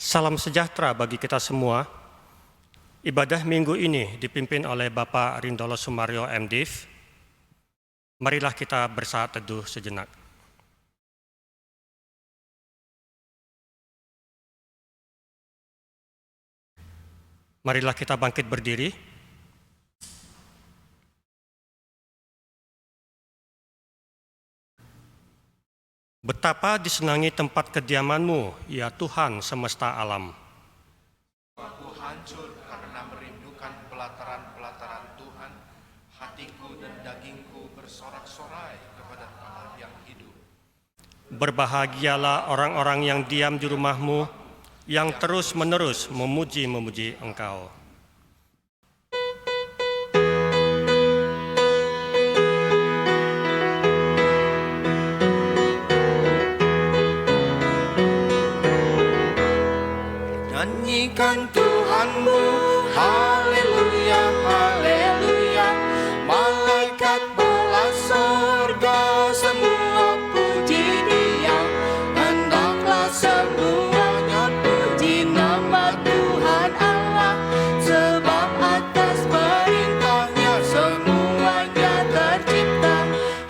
Salam sejahtera bagi kita semua. Ibadah minggu ini dipimpin oleh Bapak Rindolo Sumaryo MDiv. Marilah kita bersaat teduh sejenak. Marilah kita bangkit berdiri. Betapa disenangi tempat kediaman-Mu, ya Tuhan semesta alam. Aku hancur karena merindukan pelataran-pelataran Tuhan. Hatiku dan dagingku bersorak-sorai kepada Allah yang hidup. Berbahagialah orang-orang yang diam di rumah-Mu, yang terus-menerus memuji-memuji Engkau. Nyanyikan Tuhanmu, haleluya, haleluya. Malaikat balas surga semua puji Dia. Hendaklah semuanya puji nama Tuhan Allah, sebab atas perintahnya semuanya tercipta.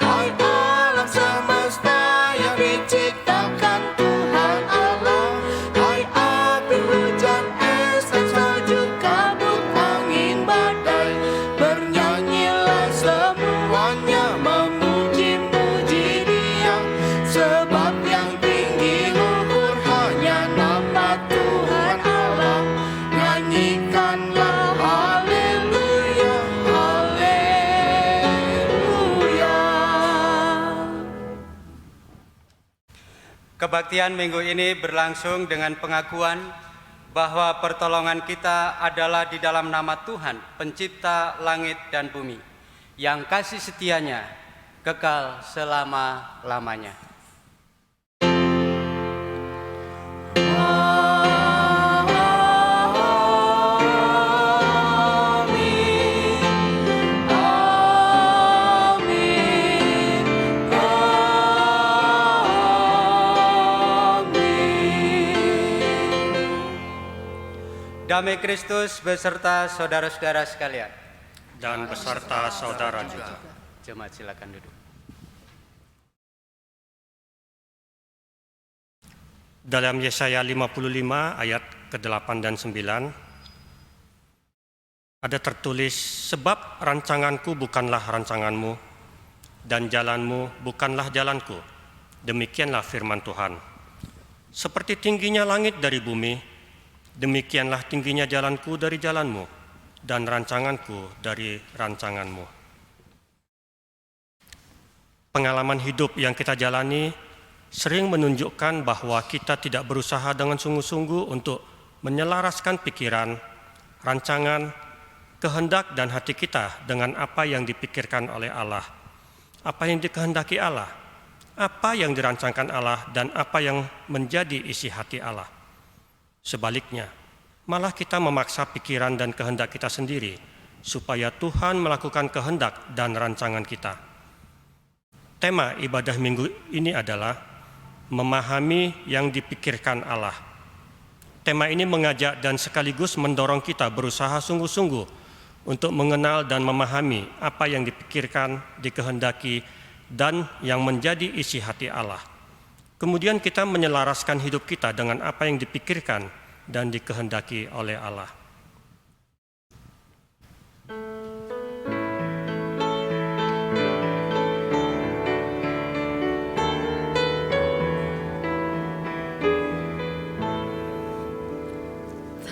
Hai alam semesta yang diciptakan Tuhan Allah, hai api hujan es dan salju, kabut angin badai, bernyanyilah semuanya memuji-muji Dia, sebab yang tinggi luhur hanya nama Tuhan Allah. Nyanyikanlah haleluya, haleluya. Kebaktian minggu ini berlangsung dengan pengakuan bahwa pertolongan kita adalah di dalam nama Tuhan, pencipta langit dan bumi, yang kasih setianya kekal selama-lamanya. Damai Kristus beserta saudara-saudara sekalian. Dan beserta saudara juga. Jemaat silakan duduk. Dalam Yesaya 55 ayat ke-8 dan 9 ada tertulis, sebab rancanganku bukanlah rancanganmu, dan jalanmu bukanlah jalanku. Demikianlah firman Tuhan. Seperti tingginya langit dari bumi, demikianlah tingginya jalanku dari jalanmu, dan rancanganku dari rancanganmu. Pengalaman hidup yang kita jalani sering menunjukkan bahwa kita tidak berusaha dengan sungguh-sungguh untuk menyelaraskan pikiran, rancangan, kehendak dan hati kita dengan apa yang dipikirkan oleh Allah, apa yang dikehendaki Allah, apa yang dirancangkan Allah, dan apa yang menjadi isi hati Allah. Sebaliknya, malah kita memaksa pikiran dan kehendak kita sendiri supaya Tuhan melakukan kehendak dan rancangan kita. Tema ibadah minggu ini adalah memahami yang dipikirkan Allah. Tema ini mengajak dan sekaligus mendorong kita berusaha sungguh-sungguh untuk mengenal dan memahami apa yang dipikirkan, dikehendaki, dan yang menjadi isi hati Allah. Kemudian kita menyelaraskan hidup kita dengan apa yang dipikirkan dan dikehendaki oleh Allah.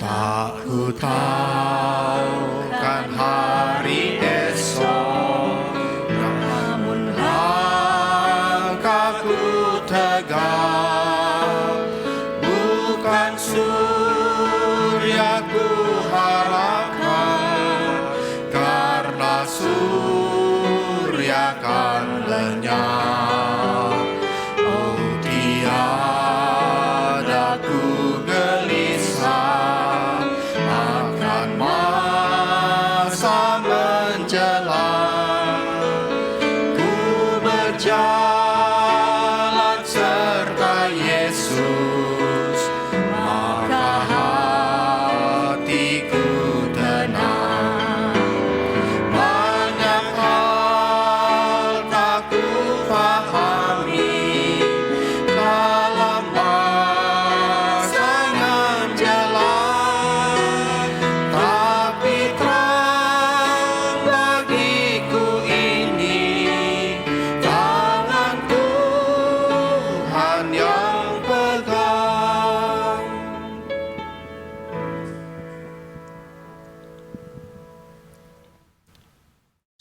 Tak ku tahu kan hari esok, namun langkahku tegak, bukan suryaku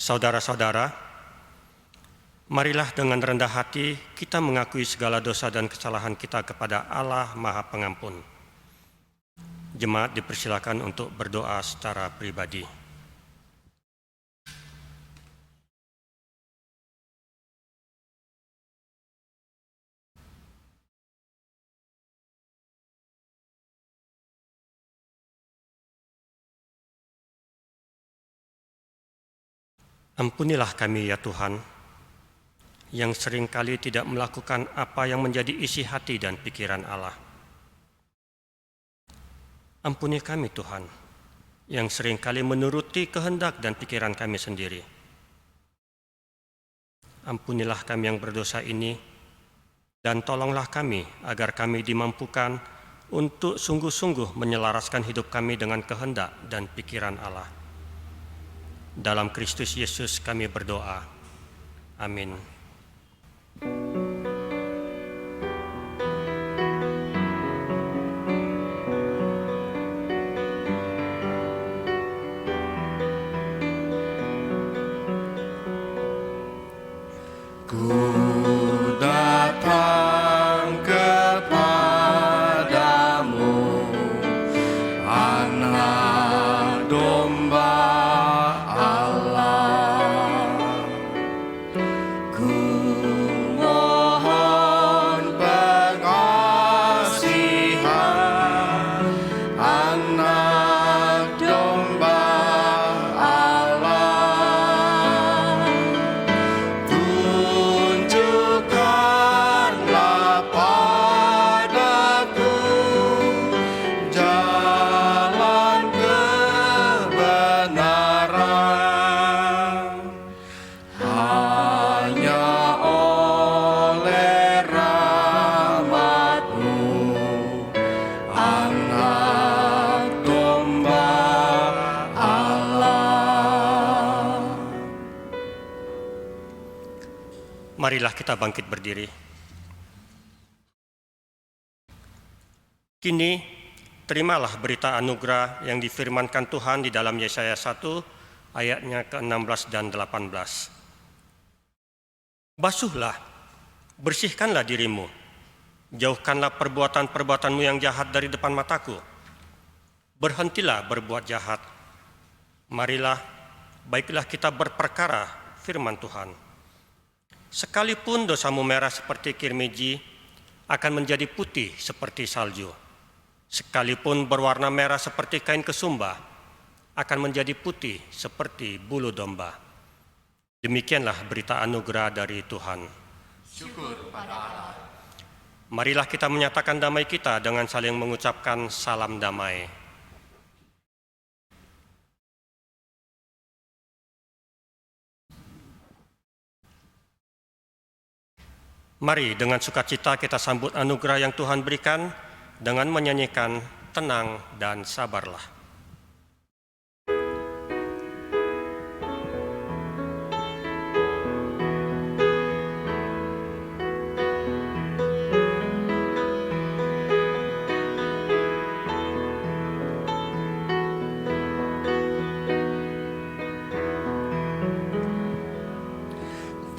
Saudara-saudara, marilah dengan rendah hati kita mengakui segala dosa dan kesalahan kita kepada Allah Maha Pengampun. Jemaat dipersilakan untuk berdoa secara pribadi. Ampunilah kami ya Tuhan, yang seringkali tidak melakukan apa yang menjadi isi hati dan pikiran Allah. Ampuni kami Tuhan, yang seringkali menuruti kehendak dan pikiran kami sendiri. Ampunilah kami yang berdosa ini, dan tolonglah kami agar kami dimampukan untuk sungguh-sungguh menyelaraskan hidup kami dengan kehendak dan pikiran Allah. Dalam Kristus Yesus kami berdoa. Amin. Ku datang kepadamu, Anak Domba Allah. Ku mohon pengasihan, Anak Domba Allah. Tunjukkanlah padaku jalan kebenaran. Hanya oleh rahmat-Mu, Anak Domba Allah. Marilah kita bangkit berdiri. Kini, terimalah berita anugerah yang difirmankan Tuhan di dalam Yesaya 1 ayatnya ke-16 dan 18. Basuhlah, bersihkanlah dirimu, jauhkanlah perbuatan-perbuatanmu yang jahat dari depan mataku. Berhentilah berbuat jahat. Marilah, baiklah kita berperkara firman Tuhan. Sekalipun dosamu merah seperti kirmiji, akan menjadi putih seperti salju. Sekalipun berwarna merah seperti kain kesumba, akan menjadi putih seperti bulu domba. Demikianlah berita anugerah dari Tuhan. Syukur pada Allah. Marilah kita menyatakan damai kita dengan saling mengucapkan salam damai. Mari dengan sukacita kita sambut anugerah yang Tuhan berikan dengan menyanyikan tenang dan sabarlah.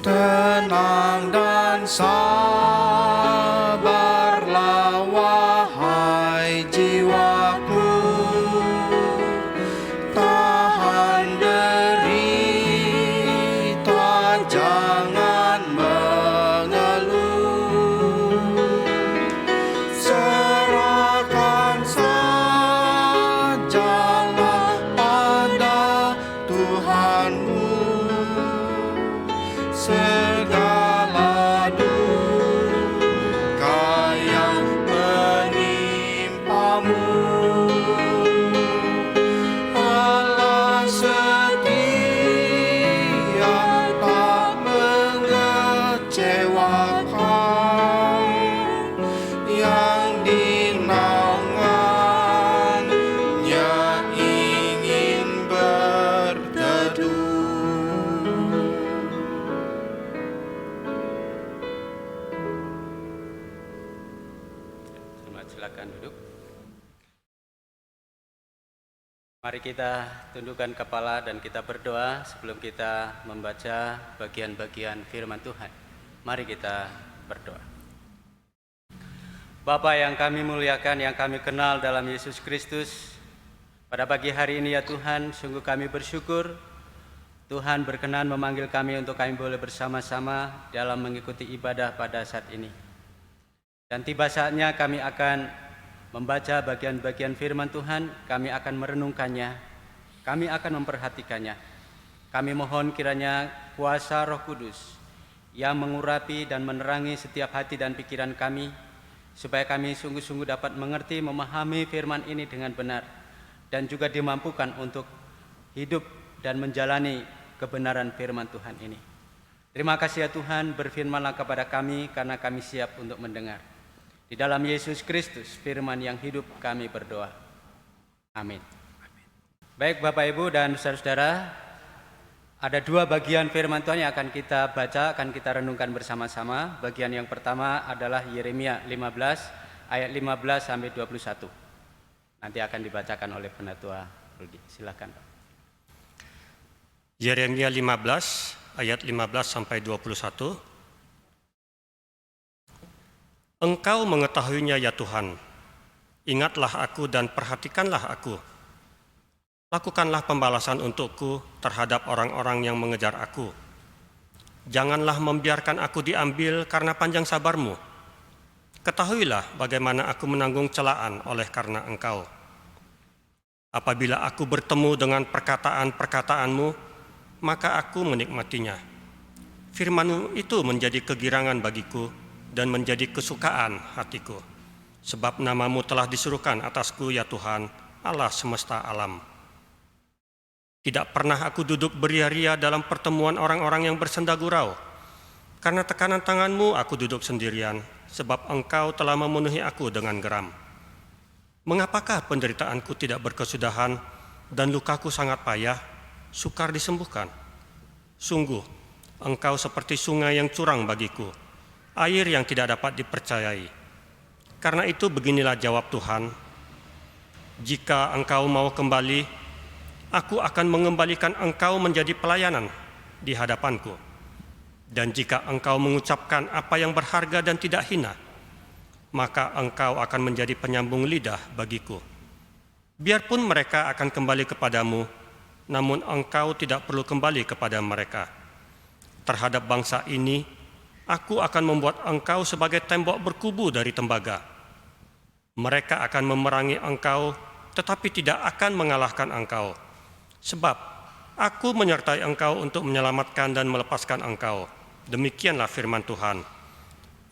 Tenang dan sabarlah wahai jiwaku, tahan derita, jangan mengeluh. Serahkan sajalah pada Tuhanmu segala duka yang menimpamu. Allah setia, tak mengecewakan, yang dinaungannya ingin berteduh. Silakan duduk. Mari kita tundukkan kepala dan kita berdoa sebelum kita membaca bagian-bagian firman Tuhan. Mari kita berdoa. Bapa yang kami muliakan, yang kami kenal dalam Yesus Kristus, pada pagi hari ini ya Tuhan, sungguh kami bersyukur Tuhan berkenan memanggil kami untuk kami boleh bersama-sama dalam mengikuti ibadah pada saat ini. Dan tiba saatnya kami akan membaca bagian-bagian firman Tuhan, kami akan merenungkannya, kami akan memperhatikannya. Kami mohon kiranya kuasa Roh Kudus yang mengurapi dan menerangi setiap hati dan pikiran kami, supaya kami sungguh-sungguh dapat mengerti, memahami firman ini dengan benar, dan juga dimampukan untuk hidup dan menjalani kebenaran firman Tuhan ini. Terima kasih ya Tuhan, berfirmanlah kepada kami karena kami siap untuk mendengar. Di dalam Yesus Kristus, firman yang hidup, kami berdoa. Amin. Baik Bapak Ibu dan saudara-saudara, ada dua bagian firman Tuhan yang akan kita baca, akan kita renungkan bersama-sama. Bagian yang pertama adalah Yeremia 15 ayat 15 sampai 21. Nanti akan dibacakan oleh Penatua Rudi. Silakan Pak. Yeremia 15 ayat 15 sampai 21. Engkau mengetahuinya ya Tuhan, ingatlah aku dan perhatikanlah aku. Lakukanlah pembalasan untukku terhadap orang-orang yang mengejar aku. Janganlah membiarkan aku diambil karena panjang sabarmu. Ketahuilah bagaimana aku menanggung celaan oleh karena Engkau. Apabila aku bertemu dengan perkataan-perkataanmu, maka aku menikmatinya. Firman-Mu itu menjadi kegirangan bagiku dan menjadi kesukaan hatiku. Sebab nama-Mu telah disuruhkan atasku ya Tuhan, Allah semesta alam. Tidak pernah aku duduk beria-ria dalam pertemuan orang-orang yang bersenda gurau. Karena tekanan tangan-Mu aku duduk sendirian, sebab Engkau telah memenuhi aku dengan geram. Mengapakah penderitaanku tidak berkesudahan dan lukaku sangat payah, sukar disembuhkan? Sungguh, Engkau seperti sungai yang curang bagiku, air yang tidak dapat dipercayai. Karena itu beginilah jawab Tuhan, jika Engkau mau kembali, aku akan mengembalikan Engkau menjadi pelayanan di hadapanku. Dan jika Engkau mengucapkan apa yang berharga dan tidak hina, maka Engkau akan menjadi penyambung lidah bagiku. Biarpun mereka akan kembali kepadamu, namun Engkau tidak perlu kembali kepada mereka. Terhadap bangsa ini, aku akan membuat engkau sebagai tembok berkubu dari tembaga. Mereka akan memerangi engkau, tetapi tidak akan mengalahkan engkau. Sebab aku menyertai engkau untuk menyelamatkan dan melepaskan engkau. Demikianlah firman Tuhan.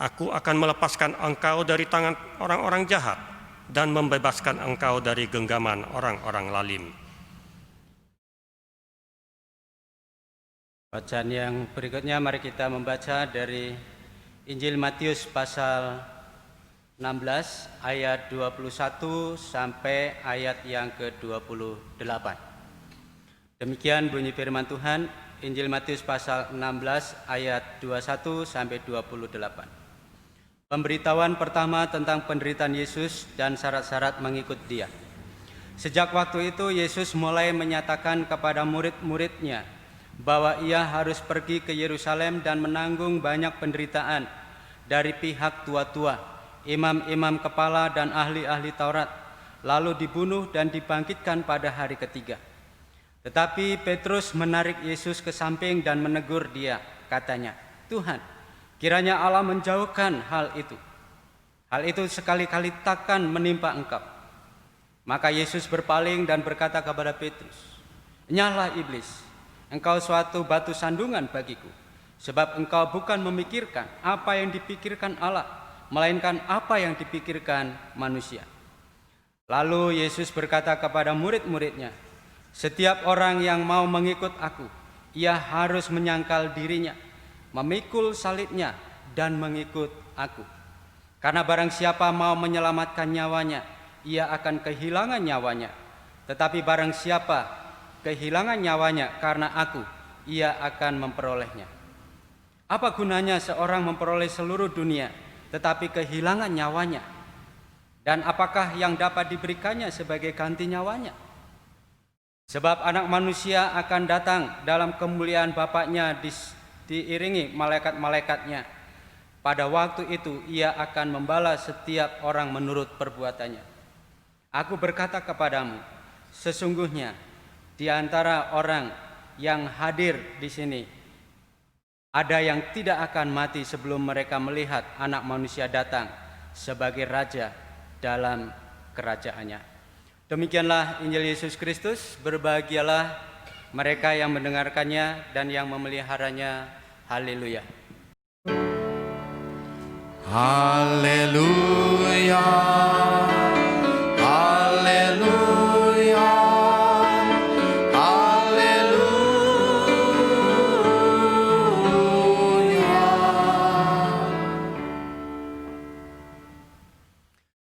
Aku akan melepaskan engkau dari tangan orang-orang jahat dan membebaskan engkau dari genggaman orang-orang lalim. Bacaan yang berikutnya mari kita membaca dari Injil Matius pasal 16 ayat 21 sampai ayat yang ke-28. Demikian bunyi firman Tuhan, Injil Matius pasal 16 ayat 21 sampai 28. Pemberitahuan pertama tentang penderitaan Yesus dan syarat-syarat mengikut Dia. Sejak waktu itu Yesus mulai menyatakan kepada murid-muridnya bahwa ia harus pergi ke Yerusalem dan menanggung banyak penderitaan dari pihak tua-tua, imam-imam kepala dan ahli-ahli Taurat, lalu dibunuh dan dibangkitkan pada hari ketiga. Tetapi Petrus menarik Yesus ke samping dan menegur dia, katanya, "Tuhan, kiranya Allah menjauhkan hal itu. Hal itu sekali-kali takkan menimpa Engkau." Maka Yesus berpaling dan berkata kepada Petrus, "Enyahlah iblis, engkau suatu batu sandungan bagiku, sebab engkau bukan memikirkan apa yang dipikirkan Allah, melainkan apa yang dipikirkan manusia." Lalu Yesus berkata kepada murid-muridnya, "Setiap orang yang mau mengikut aku, ia harus menyangkal dirinya, memikul salibnya, dan mengikut aku. Karena barang siapa mau menyelamatkan nyawanya, ia akan kehilangan nyawanya. Tetapi barang siapa kehilangan nyawanya karena aku, ia akan memperolehnya. Apa gunanya seorang memperoleh seluruh dunia, tetapi kehilangan nyawanya? Dan apakah yang dapat diberikannya sebagai ganti nyawanya? Sebab anak manusia akan datang dalam kemuliaan Bapaknya diiringi malaikat-malaikatnya. Pada waktu itu ia akan membalas setiap orang menurut perbuatannya. Aku berkata kepadamu, sesungguhnya di antara orang yang hadir di sini ada yang tidak akan mati sebelum mereka melihat Anak Manusia datang sebagai Raja dalam kerajaannya. Demikianlah Injil Yesus Kristus. Berbahagialah mereka yang mendengarkannya dan yang memeliharanya. Haleluya. Haleluya. Haleluya. Haleluya.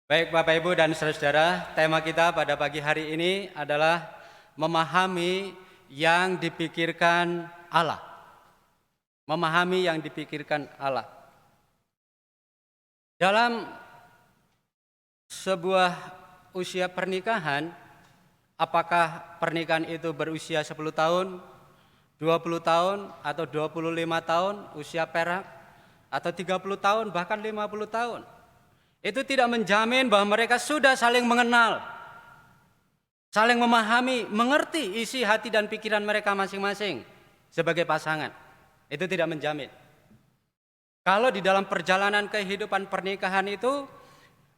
Baik Bapak Ibu dan saudara-saudara, tema kita pada pagi hari ini adalah memahami yang dipikirkan Allah. Memahami yang dipikirkan Allah. Dalam sebuah usia pernikahan, apakah pernikahan itu berusia 10 tahun, 20 tahun, atau 25 tahun, usia perak, atau 30 tahun, bahkan 50 tahun. Itu tidak menjamin bahwa mereka sudah saling mengenal, saling memahami, mengerti isi hati dan pikiran mereka masing-masing sebagai pasangan. Itu tidak menjamin. Kalau di dalam perjalanan kehidupan pernikahan itu,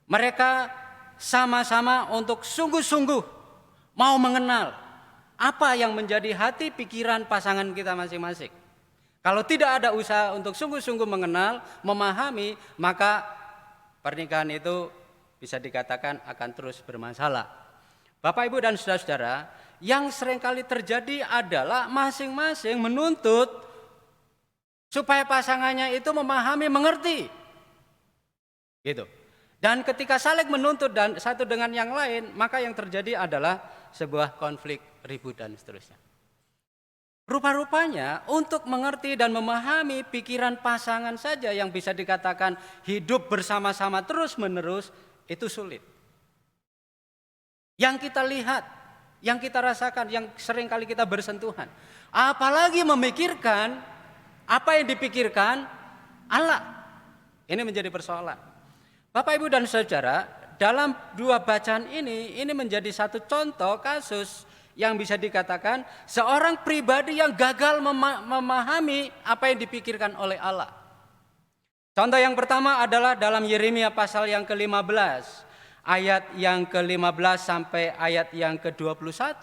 mereka sama-sama untuk sungguh-sungguh mau mengenal apa yang menjadi hati pikiran pasangan kita masing-masing. Kalau tidak ada usaha untuk sungguh-sungguh mengenal, memahami, maka pernikahan itu bisa dikatakan akan terus bermasalah. Bapak, Ibu, dan saudara-saudara, yang seringkali terjadi adalah masing-masing menuntut supaya pasangannya itu memahami, mengerti. Gitu. Dan ketika saling menuntut dan satu dengan yang lain, maka yang terjadi adalah sebuah konflik, ribut, dan seterusnya. Rupa-rupanya untuk mengerti dan memahami pikiran pasangan saja yang bisa dikatakan hidup bersama-sama terus-menerus itu sulit. Yang kita lihat, yang kita rasakan, yang sering kali kita bersentuhan. Apalagi memikirkan apa yang dipikirkan Allah. Ini menjadi persoalan. Bapak, Ibu, dan saudara, dalam dua bacaan ini menjadi satu contoh kasus yang bisa dikatakan seorang pribadi yang gagal memahami apa yang dipikirkan oleh Allah. Contoh yang pertama adalah dalam Yeremia pasal yang ke-15, ayat yang ke-15 sampai ayat yang ke-21.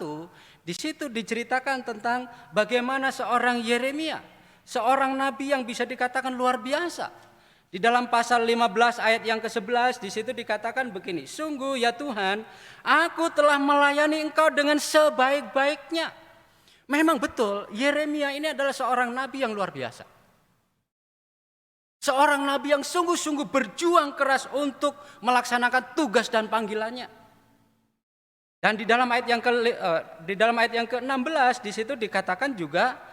Di situ diceritakan tentang bagaimana seorang Yeremia, seorang nabi yang bisa dikatakan luar biasa. Di dalam pasal 15 ayat yang ke-11 di situ dikatakan begini, sungguh ya Tuhan, aku telah melayani Engkau dengan sebaik-baiknya. Memang betul, Yeremia ini adalah seorang nabi yang luar biasa. Seorang nabi yang sungguh-sungguh berjuang keras untuk melaksanakan tugas dan panggilannya. Dan di dalam ayat yang ke-16 di situ dikatakan juga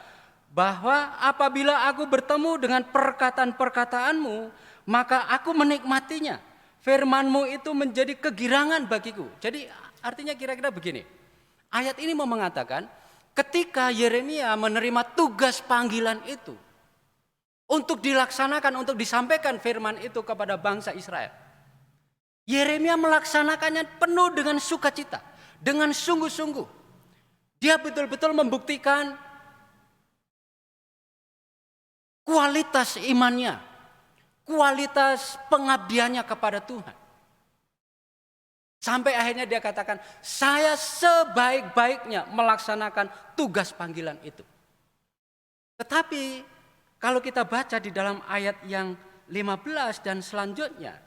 bahwa apabila aku bertemu dengan perkataan-perkataanmu, maka aku menikmatinya. Firman-Mu itu menjadi kegirangan bagiku. Jadi artinya kira-kira begini. Ayat ini mau mengatakan ketika Yeremia menerima tugas panggilan itu untuk dilaksanakan, untuk disampaikan firman itu kepada bangsa Israel, Yeremia melaksanakannya penuh dengan sukacita, dengan sungguh-sungguh. Dia betul-betul membuktikan kualitas imannya, kualitas pengabdiannya kepada Tuhan. Sampai akhirnya dia katakan, saya sebaik-baiknya melaksanakan tugas panggilan itu. Tetapi kalau kita baca di dalam ayat yang 15 dan selanjutnya,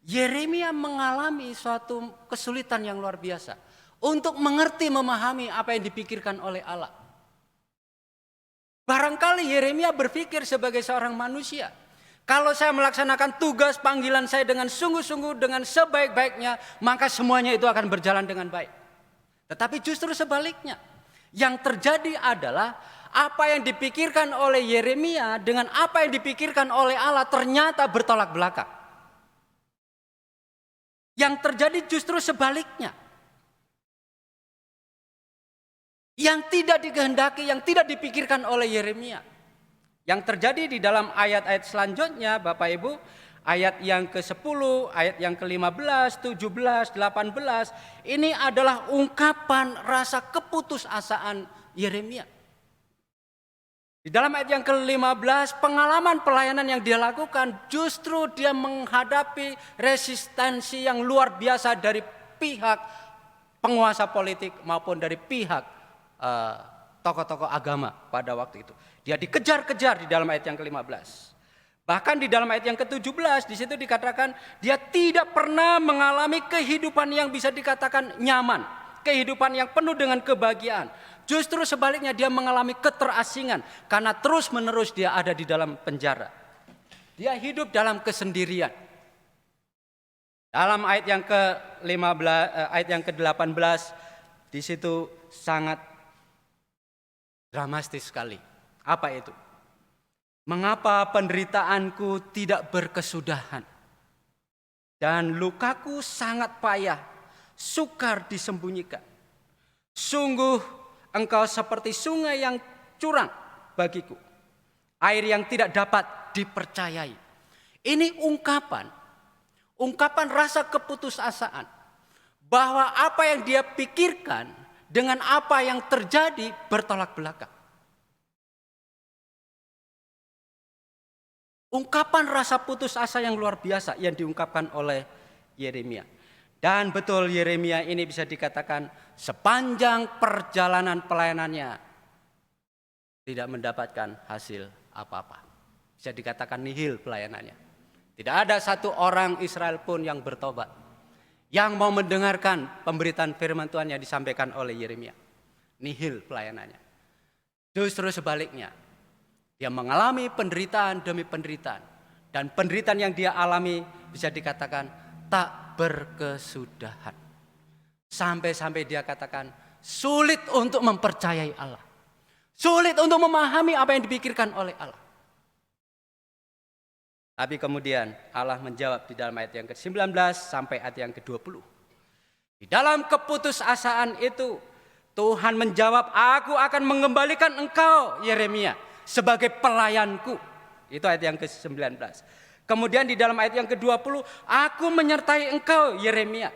Yeremia mengalami suatu kesulitan yang luar biasa untuk mengerti, memahami apa yang dipikirkan oleh Allah. Barangkali Yeremia berpikir sebagai seorang manusia, kalau saya melaksanakan tugas panggilan saya dengan sungguh-sungguh, dengan sebaik-baiknya, maka semuanya itu akan berjalan dengan baik. Tetapi justru sebaliknya, yang terjadi adalah apa yang dipikirkan oleh Yeremia dengan apa yang dipikirkan oleh Allah ternyata bertolak belakang. Yang terjadi justru sebaliknya. yang tidak dikehendaki, yang tidak dipikirkan oleh Yeremia. Yang terjadi di dalam ayat-ayat selanjutnya, Bapak Ibu, ayat yang ke-10, ayat yang ke-15, 17, 18, ini adalah ungkapan rasa keputusasaan Yeremia. Di dalam ayat yang ke-15, pengalaman pelayanan yang dia lakukan, justru dia menghadapi resistensi yang luar biasa dari pihak penguasa politik maupun dari pihak tokoh-tokoh agama pada waktu itu. Dia dikejar-kejar di dalam ayat yang ke-15. Bahkan di dalam ayat yang ke-17 di situ dikatakan dia tidak pernah mengalami kehidupan yang bisa dikatakan nyaman, kehidupan yang penuh dengan kebahagiaan. Justru sebaliknya dia mengalami keterasingan karena terus-menerus dia ada di dalam penjara. Dia hidup dalam kesendirian. Dalam ayat yang ke-15, ayat yang ke-18 di situ sangat dramatis sekali. Apa itu? Mengapa penderitaanku tidak berkesudahan dan lukaku sangat payah, sukar disembunyikan. Sungguh engkau seperti sungai yang curang bagiku, air yang tidak dapat dipercayai. Ini ungkapan rasa keputusasaan bahwa apa yang dia pikirkan dengan apa yang terjadi bertolak belakang. Ungkapan rasa putus asa yang luar biasa yang diungkapkan oleh Yeremia. Dan betul Yeremia ini bisa dikatakan sepanjang perjalanan pelayanannya tidak mendapatkan hasil apa-apa. Bisa dikatakan nihil pelayanannya. Tidak ada satu orang Israel pun yang bertobat, yang mau mendengarkan pemberitaan firman Tuhan yang disampaikan oleh Yeremia. Nihil pelayanannya. Justru sebaliknya, dia mengalami penderitaan demi penderitaan. Dan penderitaan yang dia alami bisa dikatakan tak berkesudahan. Sampai-sampai dia katakan sulit untuk mempercayai Allah. Sulit untuk memahami apa yang dipikirkan oleh Allah. Tapi kemudian Allah menjawab di dalam ayat yang ke-19 sampai ayat yang ke-20. Di dalam keputusasaan itu Tuhan menjawab, aku akan mengembalikan engkau Yeremia sebagai pelayanku. Itu ayat yang ke-19. Kemudian di dalam ayat yang ke-20, aku menyertai engkau Yeremia.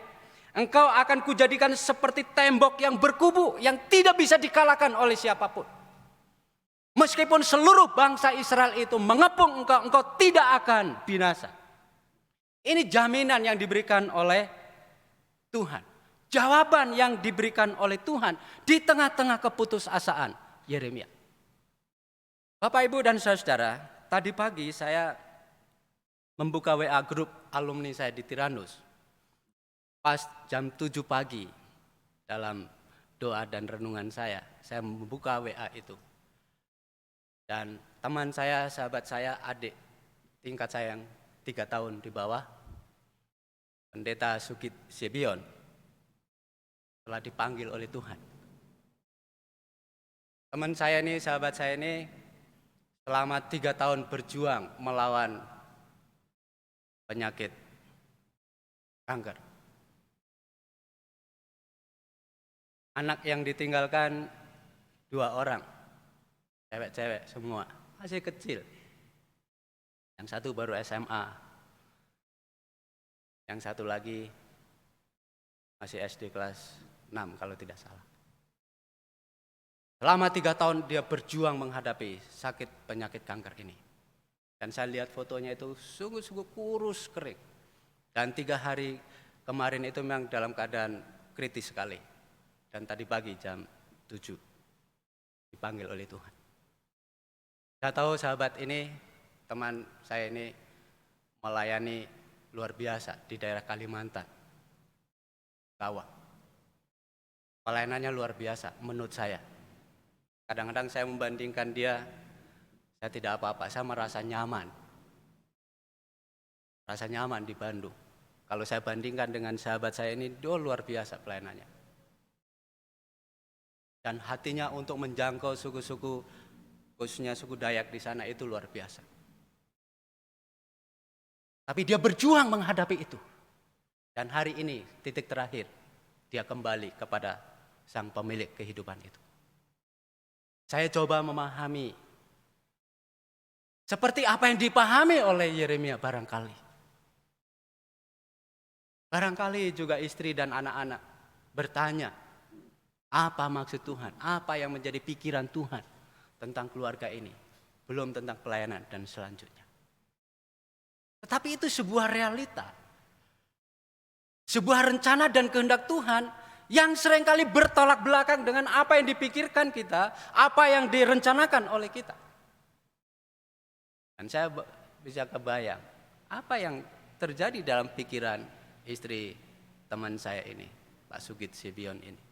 Engkau akan kujadikan seperti tembok yang berkubu, yang tidak bisa dikalahkan oleh siapapun. Meskipun seluruh bangsa Israel itu mengepung engkau, engkau tidak akan binasa. Ini jaminan yang diberikan oleh Tuhan. Jawaban yang diberikan oleh Tuhan di tengah-tengah keputusasaan Yeremia. Bapak, Ibu, dan saudara, tadi pagi saya membuka WA grup alumni saya di Tiranus. Pas jam 7 pagi dalam doa dan renungan saya membuka WA itu. Dan teman saya, sahabat saya, adik tingkat saya yang 3 tahun di bawah, Pendeta Sukit Sebion, telah dipanggil oleh Tuhan. Teman saya ini, sahabat saya ini, selama 3 tahun berjuang melawan penyakit kanker. Anak yang ditinggalkan 2 orang, cewek-cewek semua, masih kecil. Yang satu baru SMA, yang satu lagi masih SD kelas 6 kalau tidak salah. Selama 3 tahun dia berjuang menghadapi sakit penyakit kanker ini. Dan saya lihat fotonya itu sungguh-sungguh kurus kering. Dan 3 hari kemarin itu memang dalam keadaan kritis sekali. Dan tadi pagi jam 7 dipanggil oleh Tuhan. Saya tahu sahabat ini, teman saya ini melayani luar biasa di daerah Kalimantan, Kawa. Pelayanannya luar biasa menurut saya. Kadang-kadang saya membandingkan dia, saya tidak apa-apa, saya merasa nyaman. Rasa nyaman di Bandung. Kalau saya bandingkan dengan sahabat saya ini, dia luar biasa pelayanannya. Dan hatinya untuk menjangkau suku-suku, khususnya suku Dayak di sana itu luar biasa. Tapi dia berjuang menghadapi itu. Dan hari ini, titik terakhir, dia kembali kepada sang pemilik kehidupan itu. Saya coba memahami seperti apa yang dipahami oleh Yeremia barangkali. Barangkali juga istri dan anak-anak bertanya, apa maksud Tuhan? Apa yang menjadi pikiran Tuhan tentang keluarga ini? Belum tentang pelayanan dan selanjutnya. Tetapi itu sebuah realita. Sebuah rencana dan kehendak Tuhan yang seringkali bertolak belakang dengan apa yang dipikirkan kita, apa yang direncanakan oleh kita. Dan saya bisa kebayang apa yang terjadi dalam pikiran istri teman saya ini, Pak Sugit Sibion ini.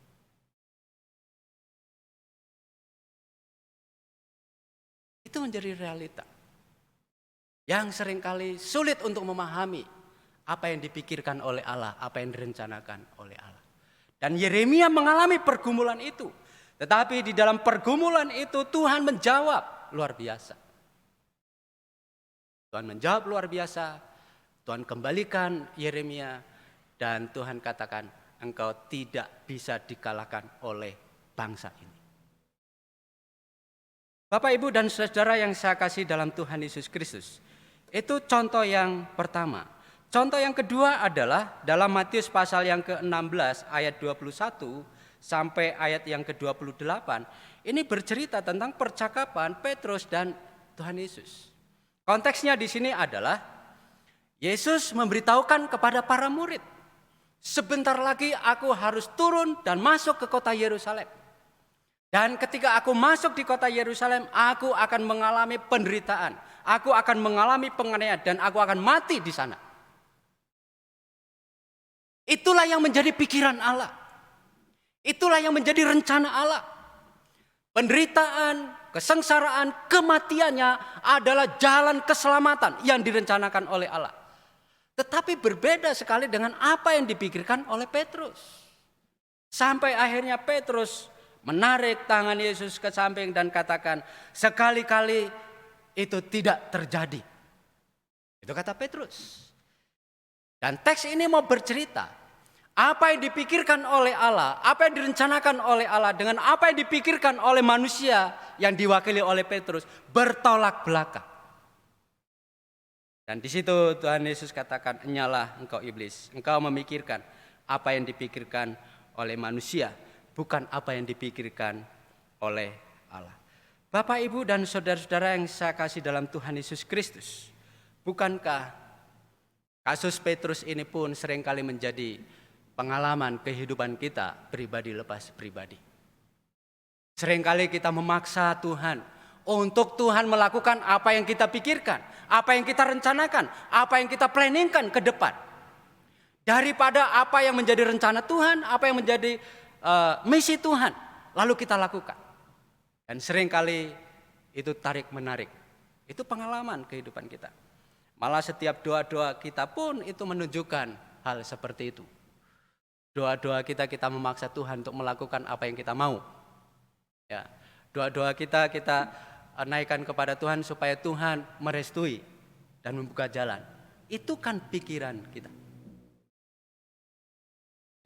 Itu menjadi realita yang seringkali sulit untuk memahami apa yang dipikirkan oleh Allah, apa yang direncanakan oleh Allah. Dan Yeremia mengalami pergumulan itu. Tetapi di dalam pergumulan itu Tuhan menjawab luar biasa. Tuhan menjawab luar biasa. Tuhan kembalikan Yeremia dan Tuhan katakan, engkau tidak bisa dikalahkan oleh bangsa ini. Bapak, Ibu, dan saudara yang saya kasih dalam Tuhan Yesus Kristus. Itu contoh yang pertama. Contoh yang kedua adalah dalam Matius pasal yang ke-16 ayat 21 sampai ayat yang ke-28. Ini bercerita tentang percakapan Petrus dan Tuhan Yesus. Konteksnya di sini adalah Yesus memberitahukan kepada para murid, sebentar lagi aku harus turun dan masuk ke kota Yerusalem. Dan ketika aku masuk di kota Yerusalem, aku akan mengalami penderitaan. Aku akan mengalami penganiayaan dan aku akan mati di sana. Itulah yang menjadi pikiran Allah. Itulah yang menjadi rencana Allah. Penderitaan, kesengsaraan, kematiannya adalah jalan keselamatan yang direncanakan oleh Allah. Tetapi berbeda sekali dengan apa yang dipikirkan oleh Petrus. Sampai akhirnya Petrus menarik tangan Yesus ke samping dan katakan, sekali-kali itu tidak terjadi. Itu kata Petrus. Dan teks ini mau bercerita, apa yang dipikirkan oleh Allah, apa yang direncanakan oleh Allah dengan apa yang dipikirkan oleh manusia yang diwakili oleh Petrus bertolak belakang. Dan di situ Tuhan Yesus katakan, enyalah engkau iblis, engkau memikirkan apa yang dipikirkan oleh manusia, bukan apa yang dipikirkan oleh Allah. Bapak, Ibu, dan saudara-saudara yang saya kasih dalam Tuhan Yesus Kristus, bukankah kasus Petrus ini pun seringkali menjadi pengalaman kehidupan kita pribadi lepas pribadi. Seringkali kita memaksa Tuhan untuk Tuhan melakukan apa yang kita pikirkan, apa yang kita rencanakan, apa yang kita planningkan ke depan. Daripada apa yang menjadi rencana Tuhan, apa yang menjadi misi Tuhan, lalu kita lakukan. Dan seringkali itu tarik-menarik. Itu pengalaman kehidupan kita. Malah setiap doa-doa kita pun itu menunjukkan hal seperti itu. Doa-doa kita memaksa Tuhan untuk melakukan apa yang kita mau. Ya, doa-doa kita naikkan kepada Tuhan supaya Tuhan merestui dan membuka jalan. Itu kan pikiran kita.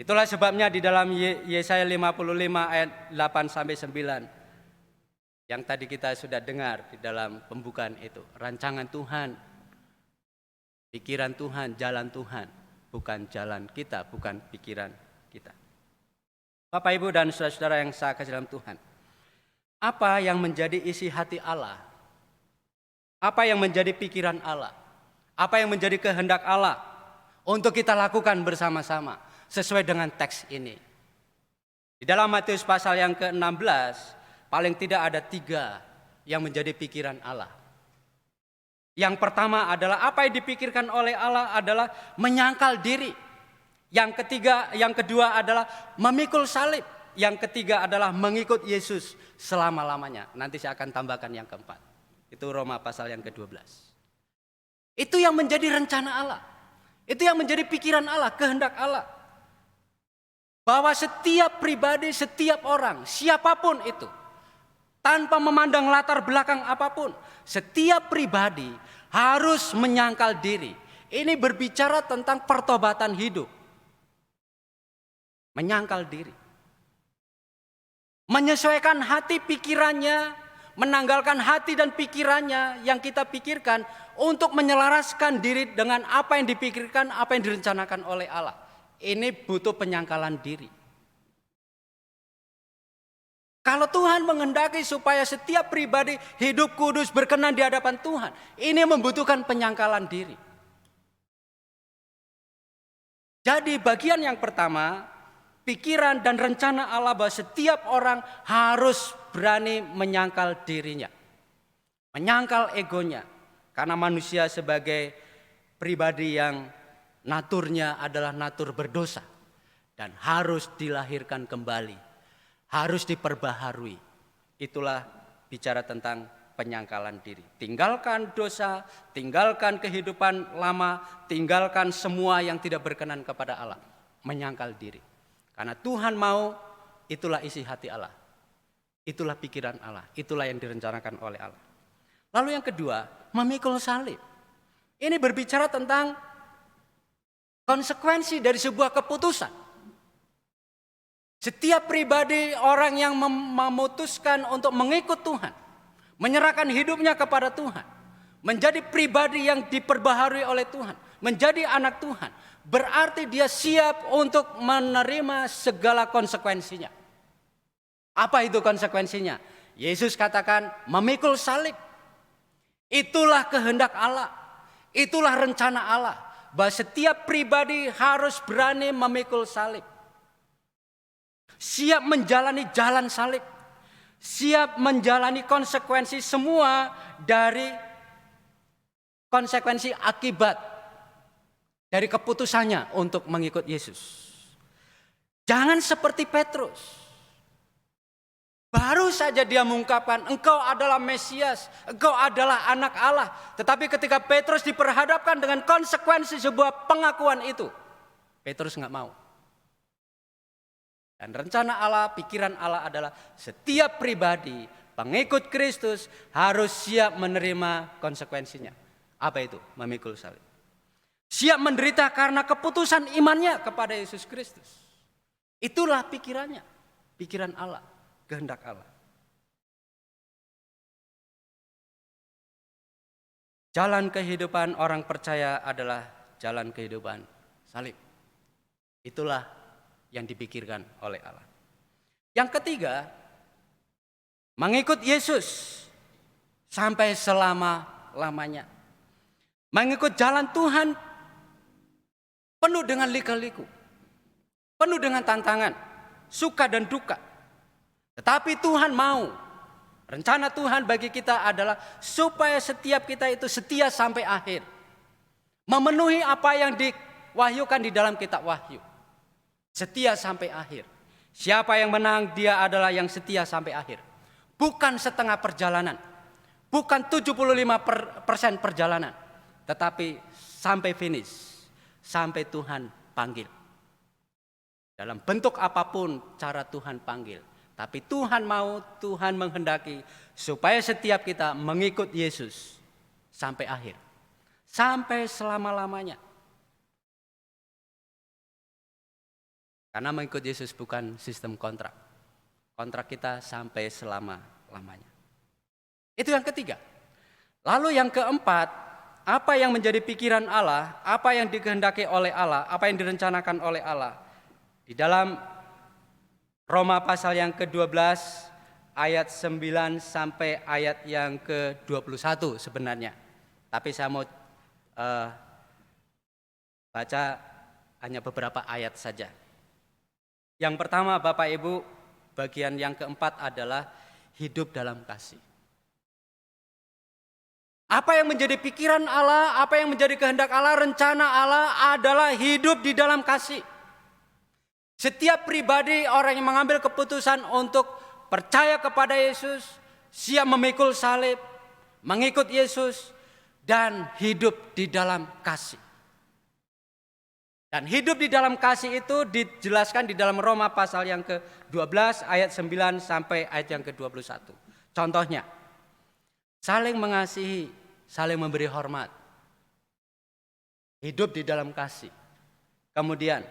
Itulah sebabnya di dalam Yesaya 55 ayat 8 sampai 9 yang tadi kita sudah dengar di dalam pembukaan itu, rancangan Tuhan, pikiran Tuhan, jalan Tuhan, bukan jalan kita, bukan pikiran kita. Bapak, Ibu, dan saudara-saudara yang saya kasih dalam Tuhan, apa yang menjadi isi hati Allah? Apa yang menjadi pikiran Allah? Apa yang menjadi kehendak Allah untuk kita lakukan bersama-sama sesuai dengan teks ini? Di dalam Matius pasal yang ke-16, paling tidak ada 3 yang menjadi pikiran Allah. Yang pertama adalah apa yang dipikirkan oleh Allah adalah menyangkal diri. Yang kedua adalah memikul salib. Yang ketiga adalah mengikut Yesus selama-lamanya. Nanti saya akan tambahkan yang keempat. Itu Roma pasal yang ke-12. Itu yang menjadi rencana Allah. Itu yang menjadi pikiran Allah, kehendak Allah. Bahwa setiap pribadi, setiap orang, siapapun itu, tanpa memandang latar belakang apapun, setiap pribadi harus menyangkal diri. Ini berbicara tentang pertobatan hidup. Menyangkal diri. menyesuaikan hati pikirannya, menanggalkan hati dan pikirannya yang kita pikirkan untuk menyelaraskan diri dengan apa yang dipikirkan, apa yang direncanakan oleh Allah. Ini butuh penyangkalan diri. Kalau Tuhan menghendaki supaya setiap pribadi hidup kudus berkenan di hadapan Tuhan, ini membutuhkan penyangkalan diri. Jadi bagian yang pertama, pikiran dan rencana Allah bahwa setiap orang harus berani menyangkal dirinya. Menyangkal egonya. Karena manusia sebagai pribadi yang naturnya adalah natur berdosa. Dan harus dilahirkan kembali. Harus diperbaharui. Itulah bicara tentang penyangkalan diri. Tinggalkan dosa, tinggalkan kehidupan lama, tinggalkan semua yang tidak berkenan kepada Allah. Menyangkal diri. Karena Tuhan mau, itulah isi hati Allah. Itulah pikiran Allah. Itulah yang direncanakan oleh Allah. Lalu yang kedua, memikul salib. Ini berbicara tentang konsekuensi dari sebuah keputusan. Setiap pribadi orang yang memutuskan untuk mengikut Tuhan, menyerahkan hidupnya kepada Tuhan, menjadi pribadi yang diperbaharui oleh Tuhan, menjadi anak Tuhan, berarti dia siap untuk menerima segala konsekuensinya. Apa itu konsekuensinya? Yesus katakan memikul salib. Itulah kehendak Allah. Itulah rencana Allah. Bahwa setiap pribadi harus berani memikul salib. Siap menjalani jalan salib. Siap menjalani konsekuensi semua dari konsekuensi akibat dari keputusannya untuk mengikut Yesus. Jangan seperti Petrus. Baru saja dia mengungkapkan, engkau adalah Mesias, engkau adalah anak Allah. Tetapi ketika Petrus diperhadapkan dengan konsekuensi sebuah pengakuan itu, Petrus nggak mau. Dan rencana Allah, pikiran Allah adalah setiap pribadi pengikut Kristus harus siap menerima konsekuensinya. Apa itu? Memikul salib. Siap menderita karena keputusan imannya kepada Yesus Kristus. Itulah pikirannya, pikiran Allah, kehendak Allah. Jalan kehidupan orang percaya adalah jalan kehidupan salib. Itulah yang dipikirkan oleh Allah. Yang ketiga, mengikut Yesus sampai selama-lamanya. Mengikut jalan Tuhan penuh dengan lika-liku, penuh dengan tantangan, suka dan duka. Tetapi Tuhan mau, rencana Tuhan bagi kita adalah supaya setiap kita itu setia sampai akhir. Memenuhi apa yang diwahyukan di dalam kitab Wahyu. Setia sampai akhir. Siapa yang menang, dia adalah yang setia sampai akhir. Bukan setengah perjalanan. Bukan 75% perjalanan. Tetapi sampai finish. Sampai Tuhan panggil. Dalam bentuk apapun cara Tuhan panggil. Tapi Tuhan mau, Tuhan menghendaki supaya setiap kita mengikut Yesus sampai akhir. Sampai selama-lamanya. Karena mengikut Yesus bukan sistem kontrak. Kontrak kita sampai selama-lamanya. Itu yang ketiga. Lalu yang keempat, apa yang menjadi pikiran Allah, apa yang dikehendaki oleh Allah, apa yang direncanakan oleh Allah. Di dalam Roma pasal yang ke-12 ayat 9 sampai ayat yang ke-21 sebenarnya. Tapi saya mau baca hanya beberapa ayat saja. Yang pertama Bapak Ibu, bagian yang keempat adalah hidup dalam kasih. Apa yang menjadi pikiran Allah, apa yang menjadi kehendak Allah, rencana Allah adalah hidup di dalam kasih. Setiap pribadi orang yang mengambil keputusan untuk percaya kepada Yesus, siap memikul salib, mengikut Yesus, dan hidup di dalam kasih. Dan hidup di dalam kasih itu dijelaskan di dalam Roma pasal yang ke-12 ayat 9 sampai ayat yang ke-21. Contohnya, saling mengasihi, saling memberi hormat. Hidup di dalam kasih. Kemudian,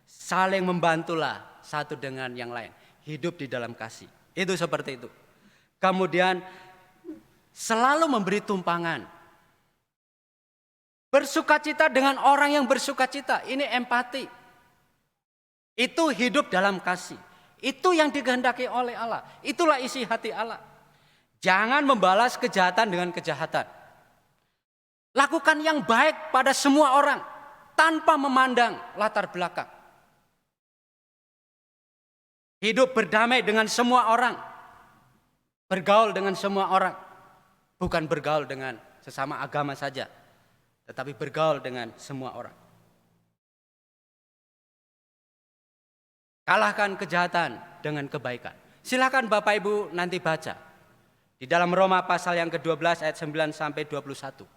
saling membantulah satu dengan yang lain. hidup di dalam kasih. Itu seperti itu. Kemudian selalu memberi tumpangan. Bersukacita dengan orang yang bersukacita. Ini empati. Itu hidup dalam kasih. Itu yang dikehendaki oleh Allah. Itulah isi hati Allah. Jangan membalas kejahatan dengan kejahatan. Lakukan yang baik pada semua orang tanpa memandang latar belakang. Hidup berdamai dengan semua orang. Bergaul dengan semua orang. Bukan bergaul dengan sesama agama saja, tetapi bergaul dengan semua orang. Kalahkan kejahatan dengan kebaikan. Silakan Bapak Ibu nanti baca. Di dalam Roma pasal yang ke-12 ayat 9 sampai 21.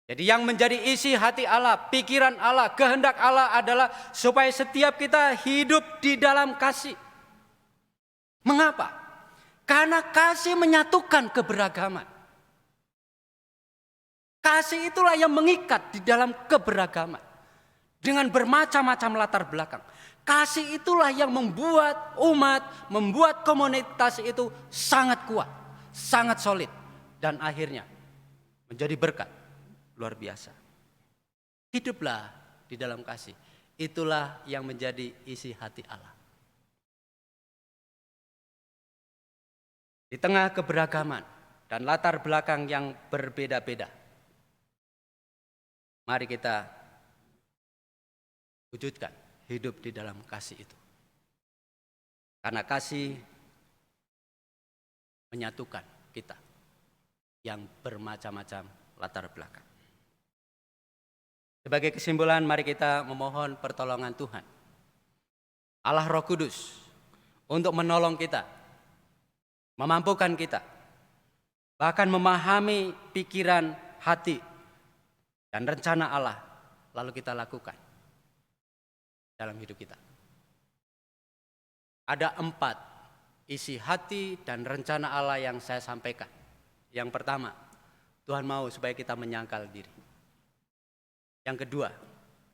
Jadi yang menjadi isi hati Allah, pikiran Allah, kehendak Allah adalah supaya setiap kita hidup di dalam kasih. Mengapa? Karena kasih menyatukan keberagaman. Kasih itulah yang mengikat di dalam keberagaman. Dengan bermacam-macam latar belakang. Kasih itulah yang membuat umat, membuat komunitas itu sangat kuat, sangat solid. Dan akhirnya menjadi berkat luar biasa. Hiduplah di dalam kasih. Itulah yang menjadi isi hati Allah. Di tengah keberagaman dan latar belakang yang berbeda-beda, mari kita wujudkan hidup di dalam kasih itu. Karena kasih menyatukan kita yang bermacam-macam latar belakang. Sebagai kesimpulan, mari kita memohon pertolongan Tuhan, Allah Roh Kudus, untuk menolong kita, memampukan kita, bahkan memahami pikiran, hati, dan rencana Allah, lalu kita lakukan dalam hidup kita. Ada 4 isi hati dan rencana Allah yang saya sampaikan. Yang pertama, Tuhan mau supaya kita menyangkal diri. Yang kedua,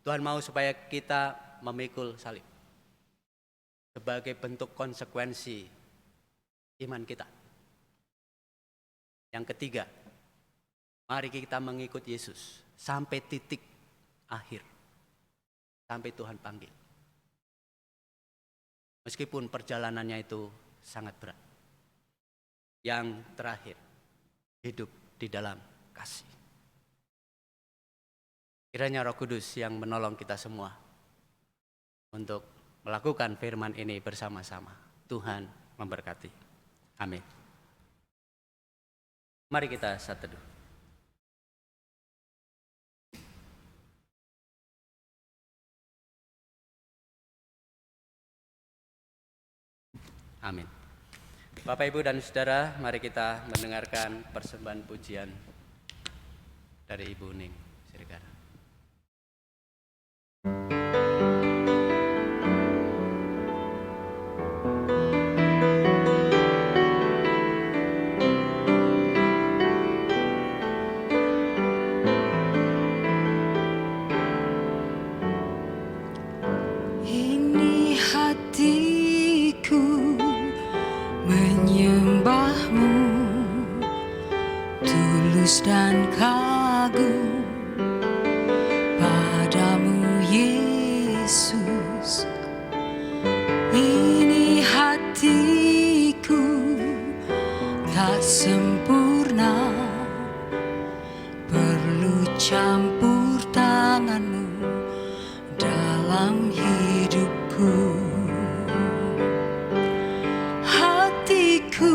Tuhan mau supaya kita memikul salib sebagai bentuk konsekuensi iman kita. Yang ketiga, mari kita mengikut Yesus sampai titik akhir, sampai Tuhan panggil. Meskipun perjalanannya itu sangat berat. Yang terakhir, hidup di dalam kasih. Kiranya Roh Kudus yang menolong kita semua untuk melakukan firman ini bersama-sama. Tuhan memberkati. Amin. Mari kita saat teduh. Amin. Bapak, Ibu, dan Saudara, mari kita mendengarkan persembahan pujian dari Ibu Ning Siregar. Ini hatiku menyembahmu, tulus dan kagum padamu Yesus. Ini hatiku tak sempurna, perlu campur tanganmu dalam hidupku. Hatiku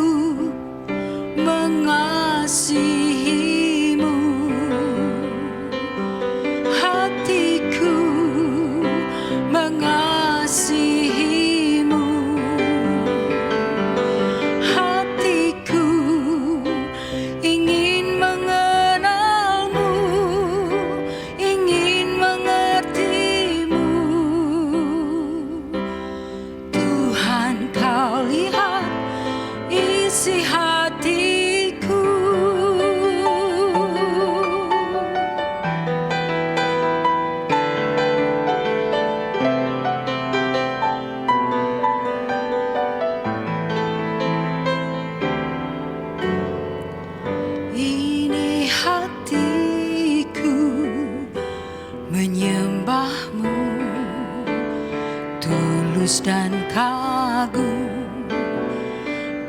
mengasihimu, hatiku mengasihimu, hatiku ingin mengenalmu, ingin mengertimu. Tuhan, kau lihat isi hatiku, Ini hatiku menyembahmu, tulus dan kagum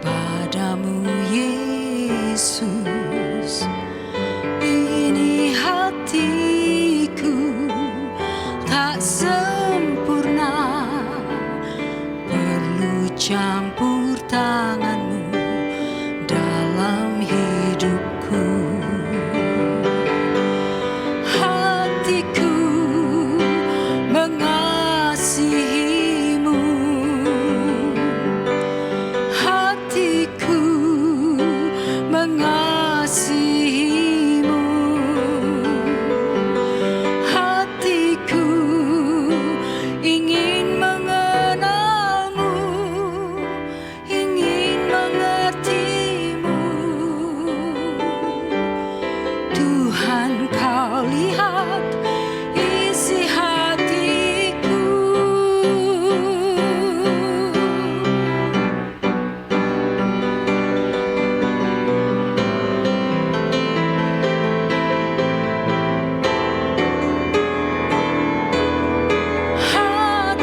padamu Yesus. Ini hatiku tak sempurna, perlu campur tanganmu dalam hidupku. Hatiku mengasihimu, hatiku mengasihimu, hatiku ingin mengenalmu, ingin mengertimu. Tuhan, kau lihat isi hatiku.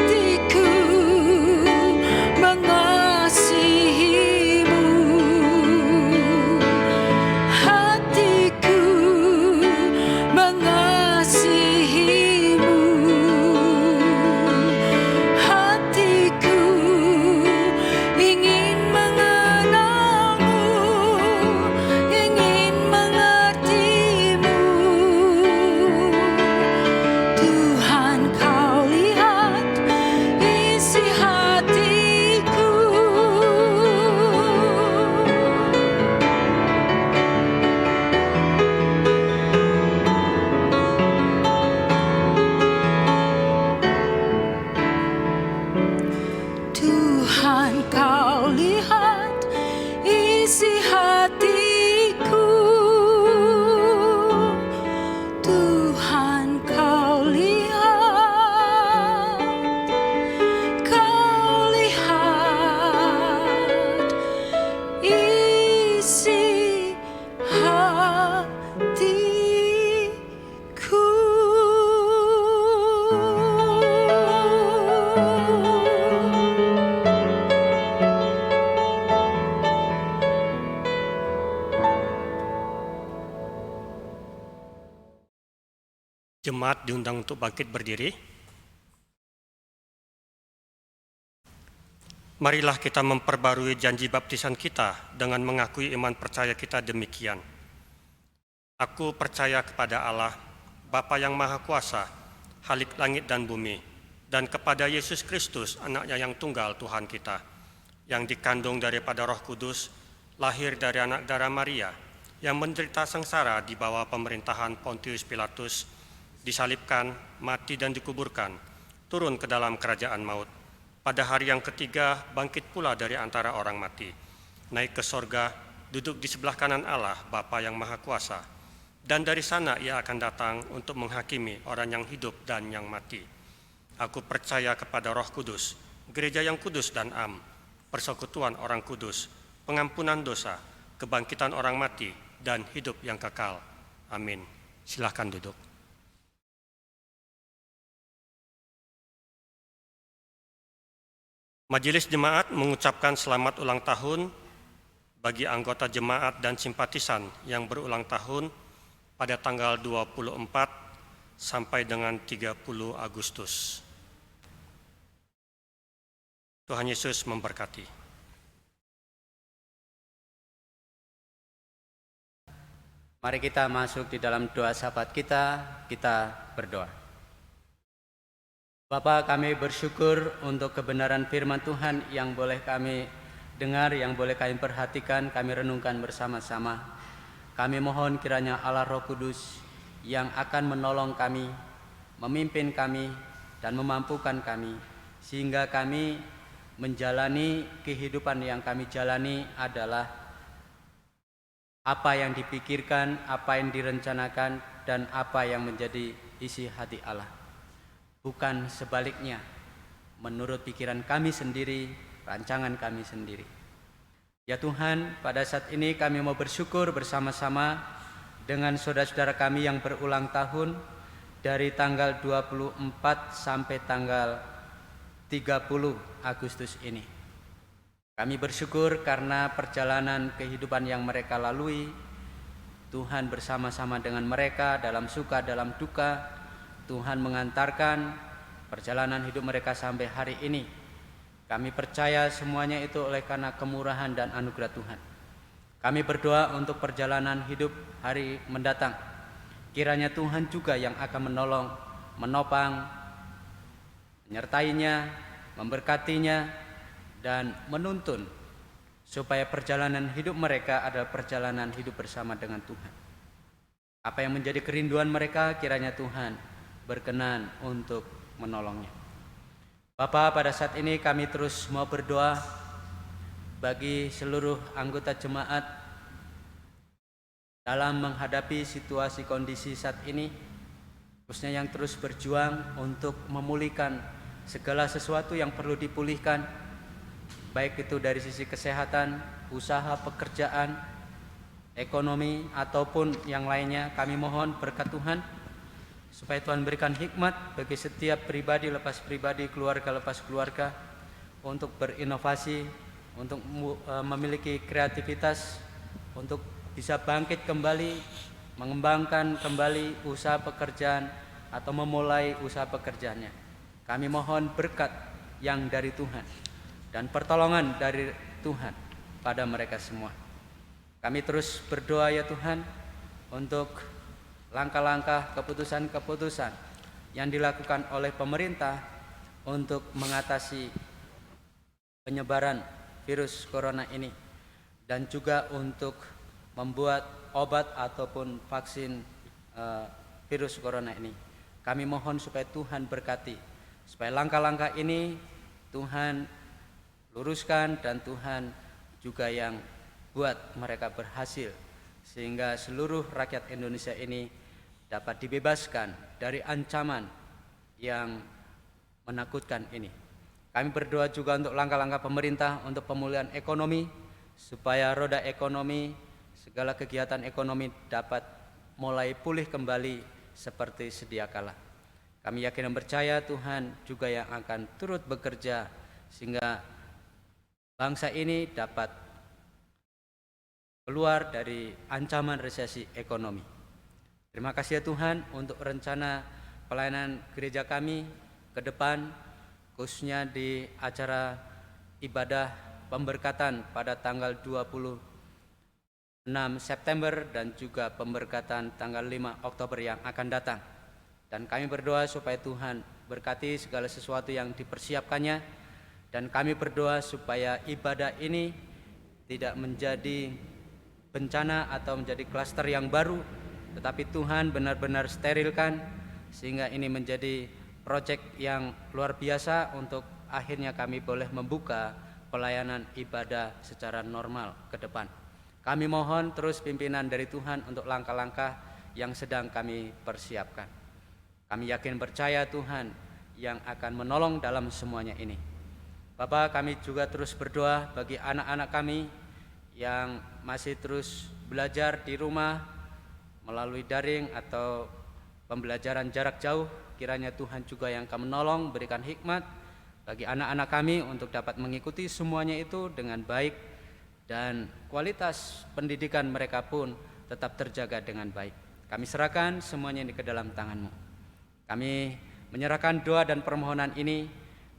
Hatiku mengasihimu, hatiku mengasihimu, hatiku ingin mengenalmu, ingin mengertimu. Tuhan, kau lihat isi hatiku. Tuhan, kau lihat isi hatiku. Tuhan, kau lihat isi hatiku. Jemaat diundang untuk bangkit berdiri. Marilah kita memperbarui janji baptisan kita dengan mengakui iman percaya kita demikian. Aku percaya kepada Allah, Bapa yang Maha Kuasa, Khalik langit dan bumi, dan kepada Yesus Kristus, anaknya yang tunggal Tuhan kita, yang dikandung daripada Roh Kudus, lahir dari anak darah Maria, yang menderita sengsara di bawah pemerintahan Pontius Pilatus, disalibkan, mati dan dikuburkan, turun ke dalam kerajaan maut. Pada hari yang ketiga bangkit pula dari antara orang mati, naik ke sorga, duduk di sebelah kanan Allah, Bapa yang Maha Kuasa. Dan dari sana ia akan datang untuk menghakimi orang yang hidup dan yang mati. Aku percaya kepada Roh Kudus, gereja yang kudus dan am, persekutuan orang kudus, pengampunan dosa, kebangkitan orang mati, dan hidup yang kekal. Amin. Silakan duduk. Majelis Jemaat mengucapkan selamat ulang tahun bagi anggota jemaat dan simpatisan yang berulang tahun pada tanggal 24 sampai dengan 30 Agustus. Tuhan Yesus memberkati. Mari kita masuk di dalam doa syafaat kita berdoa. Bapa, kami bersyukur untuk kebenaran firman Tuhan yang boleh kami dengar, yang boleh kami perhatikan, kami renungkan bersama-sama. Kami mohon kiranya Allah Roh Kudus yang akan menolong kami, memimpin kami, dan memampukan kami, sehingga kami menjalani kehidupan yang kami jalani adalah apa yang dipikirkan, apa yang direncanakan, dan apa yang menjadi isi hati Allah. Bukan sebaliknya, menurut pikiran kami sendiri, rancangan kami sendiri. Ya Tuhan, pada saat ini kami mau bersyukur bersama-sama dengan saudara-saudara kami yang berulang tahun dari tanggal 24 sampai tanggal 30 Agustus ini. Kami bersyukur karena perjalanan kehidupan yang mereka lalui, Tuhan bersama-sama dengan mereka dalam suka, dalam duka. Tuhan mengantarkan perjalanan hidup mereka sampai hari ini. Kami percaya semuanya itu oleh karena kemurahan dan anugerah Tuhan. Kami berdoa untuk perjalanan hidup hari mendatang. Kiranya Tuhan juga yang akan menolong, menopang, menyertainya, memberkatinya, dan menuntun supaya perjalanan hidup mereka adalah perjalanan hidup bersama dengan Tuhan. Apa yang menjadi kerinduan mereka, kiranya Tuhan berkenan untuk menolongnya. Bapa, pada saat ini kami terus mau berdoa bagi seluruh anggota jemaat dalam menghadapi situasi kondisi saat ini, khususnya yang terus berjuang untuk memulihkan segala sesuatu yang perlu dipulihkan, baik itu dari sisi kesehatan, usaha, pekerjaan, ekonomi, ataupun yang lainnya. Kami mohon berkat Tuhan, supaya Tuhan berikan hikmat bagi setiap pribadi lepas pribadi, keluarga lepas keluarga, untuk berinovasi, untuk memiliki kreativitas, untuk bisa bangkit kembali, mengembangkan kembali usaha pekerjaan atau memulai usaha pekerjaannya. Kami mohon berkat yang dari Tuhan dan pertolongan dari Tuhan pada mereka semua. Kami terus berdoa ya Tuhan untuk langkah-langkah, keputusan-keputusan yang dilakukan oleh pemerintah untuk mengatasi penyebaran virus corona ini, dan juga untuk membuat obat ataupun vaksin virus corona ini. Kami mohon supaya Tuhan berkati, supaya langkah-langkah ini Tuhan luruskan dan Tuhan juga yang buat mereka berhasil, sehingga seluruh rakyat Indonesia ini dapat dibebaskan dari ancaman yang menakutkan ini. Kami berdoa juga untuk langkah-langkah pemerintah untuk pemulihan ekonomi, supaya roda ekonomi, segala kegiatan ekonomi dapat mulai pulih kembali seperti sedia kala. Kami yakin dan percaya Tuhan juga yang akan turut bekerja sehingga bangsa ini dapat keluar dari ancaman resesi ekonomi. Terima kasih ya Tuhan untuk rencana pelayanan gereja kami ke depan, khususnya di acara ibadah pemberkatan pada tanggal 26 September dan juga pemberkatan tanggal 5 Oktober yang akan datang. Dan kami berdoa supaya Tuhan berkati segala sesuatu yang dipersiapkannya, dan kami berdoa supaya ibadah ini tidak menjadi bencana atau menjadi klaster yang baru, tetapi Tuhan benar-benar sterilkan sehingga ini menjadi proyek yang luar biasa untuk akhirnya kami boleh membuka pelayanan ibadah secara normal ke depan. Kami mohon terus pimpinan dari Tuhan untuk langkah-langkah yang sedang kami persiapkan. Kami yakin percaya Tuhan yang akan menolong dalam semuanya ini. Bapak, kami juga terus berdoa bagi anak-anak kami yang masih terus belajar di rumah melalui daring atau pembelajaran jarak jauh. Kiranya Tuhan juga yang akan menolong, berikan hikmat bagi anak-anak kami untuk dapat mengikuti semuanya itu dengan baik, dan kualitas pendidikan mereka pun tetap terjaga dengan baik. Kami serahkan semuanya ini ke dalam tangan-Mu. Kami menyerahkan doa dan permohonan ini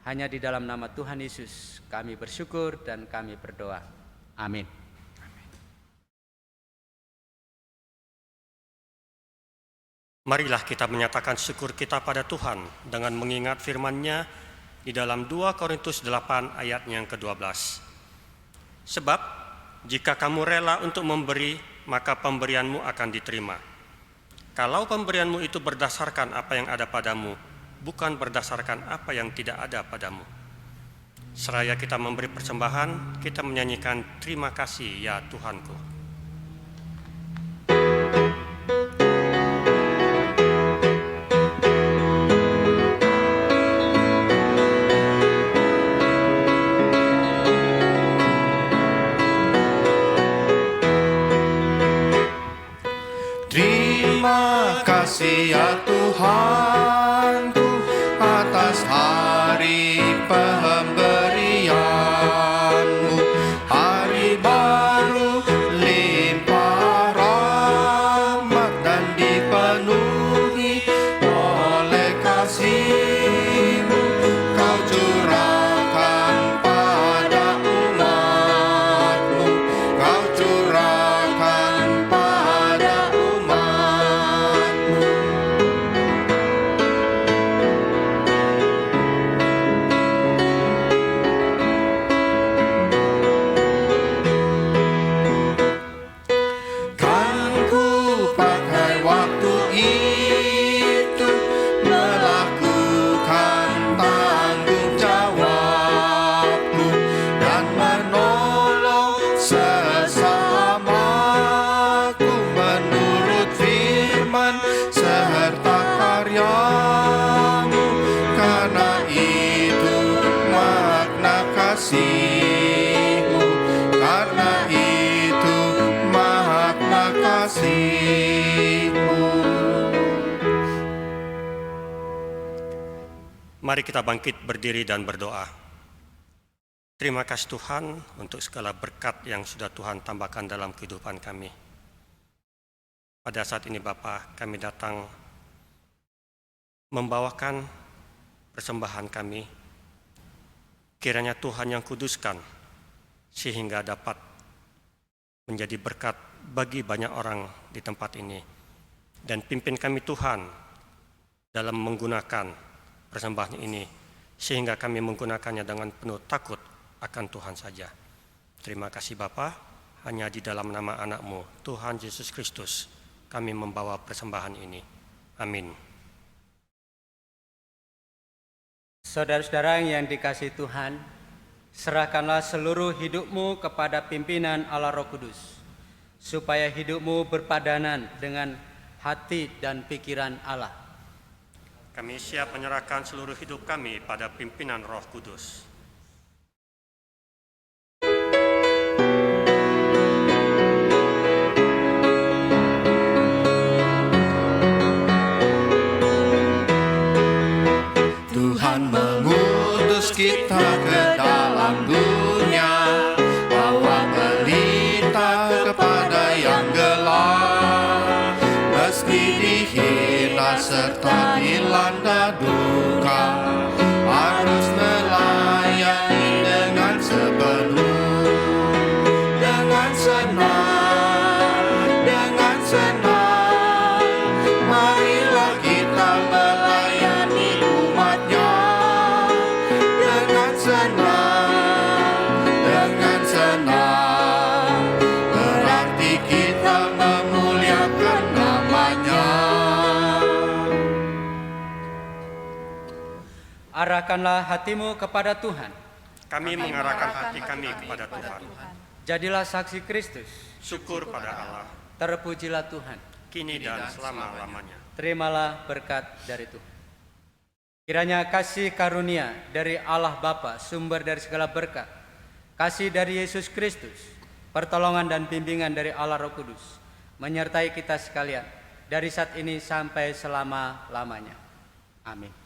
hanya di dalam nama Tuhan Yesus. Kami bersyukur dan kami berdoa. Amin. Marilah kita menyatakan syukur kita pada Tuhan dengan mengingat firman-Nya di dalam 2 Korintus 8 ayat yang ke-12. Sebab jika kamu rela untuk memberi, maka pemberianmu akan diterima. Kalau pemberianmu itu berdasarkan apa yang ada padamu, bukan berdasarkan apa yang tidak ada padamu. Seraya kita memberi persembahan, kita menyanyikan terima kasih ya Tuhanku. Terima kasih ya Tuhanku atas hari pemberian-Mu, hari baru limpah rahmat dan dipenuhi oleh kasih-Mu. Kau curahkan pada umat-Mu, Kau curahkan pada umat-Mu. Kan ku pakai waktu itu melakukan tanggung jawabku dan menolong sesamaku menurut firman serta karya-Mu. Karena itu makna kasih-Mu, karena itu makna kasih-Mu. Mari kita bangkit berdiri dan berdoa. Terima kasih Tuhan untuk segala berkat yang sudah Tuhan tambahkan dalam kehidupan kami. Pada saat ini Bapa, kami datang membawakan persembahan kami. Kiranya Tuhan yang kuduskan sehingga dapat menjadi berkat bagi banyak orang di tempat ini. Dan pimpin kami Tuhan dalam menggunakan persembahan ini, sehingga kami menggunakannya dengan penuh takut akan Tuhan saja. Terima kasih Bapa, hanya di dalam nama anak-Mu, Tuhan Yesus Kristus, kami membawa persembahan ini. Amin. Saudara-saudara yang dikasihi Tuhan, serahkanlah seluruh hidupmu kepada pimpinan Allah Roh Kudus, supaya hidupmu berpadanan dengan hati dan pikiran Allah. Kami siap menyerahkan seluruh hidup kami pada pimpinan Roh Kudus. Tuhan mengutus kita ke dalam dunia, bawa berita kepada yang gelap. Meski dihina serta dilanda duka, harus melayani dengan sepenuh, dengan senang, dengan senang. Marilah kita melayani umat-Nya dengan senang, dengan senang. Berarti kita memuliakan nama-Nya. Arahkanlah hatimu kepada Tuhan. Kami mengarahkan hati kami kepada Tuhan. Jadilah saksi Kristus. Syukur pada Allah, Terpujilah Tuhan. kini dan selama-lamanya. Terimalah berkat dari Tuhan. Kiranya kasih karunia dari Allah Bapa, sumber dari segala berkat, kasih dari Yesus Kristus, pertolongan dan bimbingan dari Allah Roh Kudus, menyertai kita sekalian dari saat ini sampai selama-lamanya. Amin.